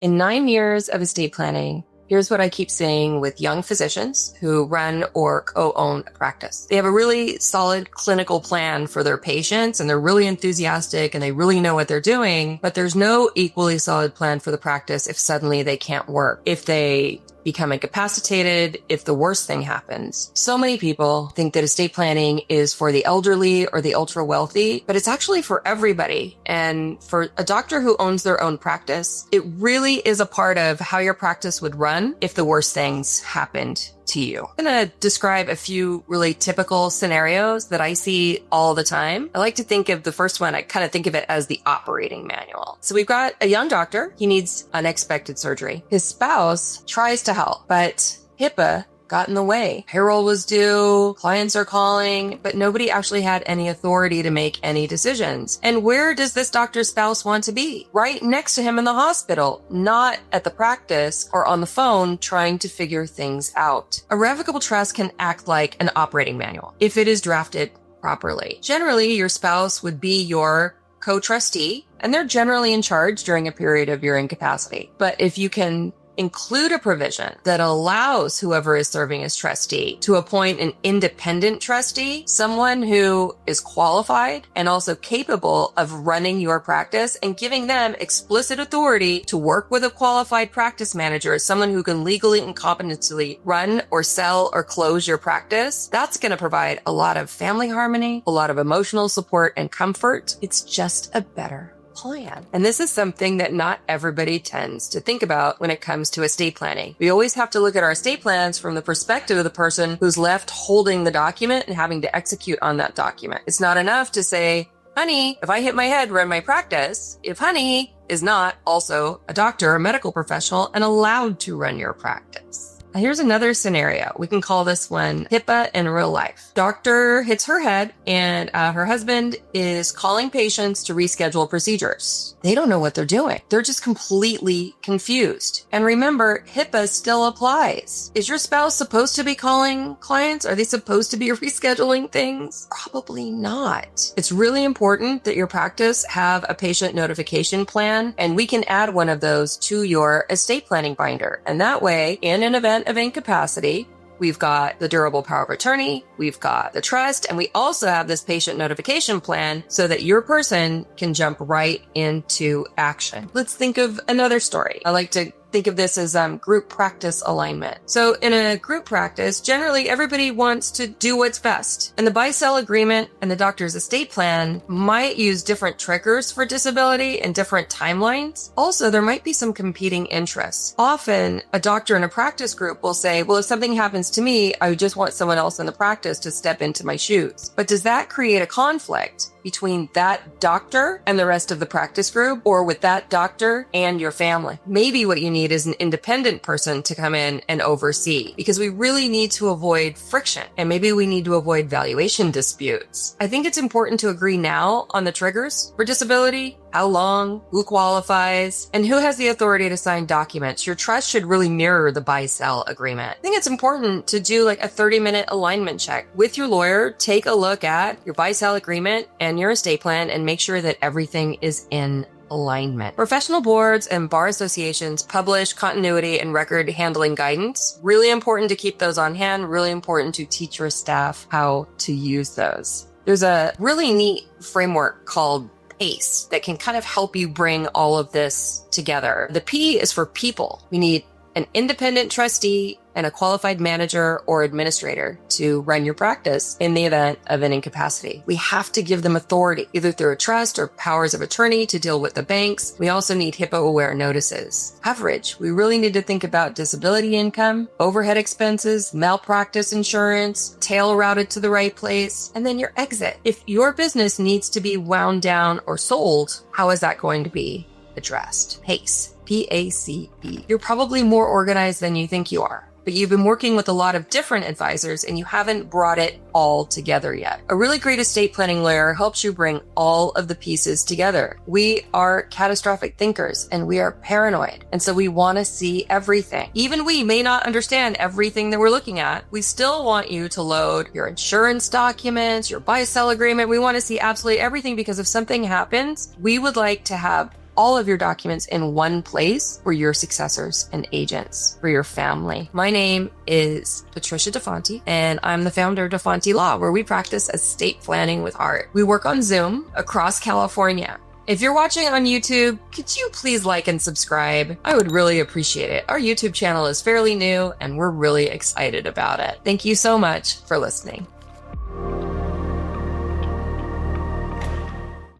In 9 years of estate planning, here's what I keep saying with young physicians who run or co-own a practice. They have a really solid clinical plan for their patients and they're really enthusiastic and they really know what they're doing, but there's no equally solid plan for the practice if suddenly they can't work, if they become incapacitated, if the worst thing happens. So many people think that estate planning is for the elderly or the ultra wealthy, but it's actually for everybody. And for a doctor who owns their own practice, it really is a part of how your practice would run if the worst things happened to you. I'm going to describe a few really typical scenarios that I see all the time. I like to think of the first one, I kind of think of it as the operating manual. So we've got a young doctor. He needs unexpected surgery. His spouse tries to help, but HIPAA got in the way. Payroll was due, clients are calling, but nobody actually had any authority to make any decisions. And where does this doctor's spouse want to be? Right next to him in the hospital, not at the practice or on the phone trying to figure things out. A revocable trust can act like an operating manual if it is drafted properly. Generally, your spouse would be your co-trustee, and they're generally in charge during a period of your incapacity. But if you can include a provision that allows whoever is serving as trustee to appoint an independent trustee, someone who is qualified and also capable of running your practice and giving them explicit authority to work with a qualified practice manager, someone who can legally and competently run or sell or close your practice, that's going to provide a lot of family harmony, a lot of emotional support and comfort. It's just a better plan. And this is something that not everybody tends to think about when it comes to estate planning. We always have to look at our estate plans from the perspective of the person who's left holding the document and having to execute on that document. It's not enough to say, honey, if I hit my head, run my practice, if honey is not also a doctor, a medical professional, and allowed to run your practice. Now, here's another scenario. We can call this one HIPAA in real life. Doctor hits her head and her husband is calling patients to reschedule procedures. They don't know what they're doing. They're just completely confused. And remember, HIPAA still applies. Is your spouse supposed to be calling clients? Are they supposed to be rescheduling things? Probably not. It's really important that your practice have a patient notification plan, and we can add one of those to your estate planning binder. And that way, in an event of incapacity, we've got the durable power of attorney, we've got the trust, and we also have this patient notification plan so that your person can jump right into action. Let's think of another story. I like to think of this as group practice alignment. So in a group practice, generally everybody wants to do what's best. And the buy-sell agreement and the doctor's estate plan might use different triggers for disability and different timelines. Also, there might be some competing interests. Often, a doctor in a practice group will say, well, if something happens to me, I just want someone else in the practice to step into my shoes. But does that create a conflict between that doctor and the rest of the practice group, or with that doctor and your family? Maybe what you need is an independent person to come in and oversee, because we really need to avoid friction, and maybe we need to avoid valuation disputes. I think it's important to agree now on the triggers for disability, how long, who qualifies, and who has the authority to sign documents. Your trust should really mirror the buy-sell agreement. I think it's important to do like a 30-minute alignment check with your lawyer. Take a look at your buy-sell agreement and your estate plan and make sure that everything is in alignment. Professional boards and bar associations publish continuity and record handling guidance. Really important to keep those on hand, really important to teach your staff how to use those. There's a really neat framework called PACE that can kind of help you bring all of this together. The P is for people. We need an independent trustee and a qualified manager or administrator to run your practice in the event of an incapacity. We have to give them authority, either through a trust or powers of attorney to deal with the banks. We also need HIPAA-aware notices. Coverage. We really need to think about disability income, overhead expenses, malpractice insurance, tail routed to the right place, and then your exit. If your business needs to be wound down or sold, how is that going to be addressed? PACE. PACE. You're probably more organized than you think you are, but you've been working with a lot of different advisors and you haven't brought it all together yet. A really great estate planning lawyer helps you bring all of the pieces together. We are catastrophic thinkers and we are paranoid. And so we want to see everything. Even we may not understand everything that we're looking at. We still want you to load your insurance documents, your buy-sell agreement. We want to see absolutely everything, because if something happens, we would like to have all of your documents in one place for your successors and agents, for your family. My name is Patricia DeFonte, and I'm the founder of DeFonte Law, where we practice estate planning with art. We work on Zoom across California. If you're watching on YouTube, could you please like and subscribe? I would really appreciate it. Our YouTube channel is fairly new, and we're really excited about it. Thank you so much for listening.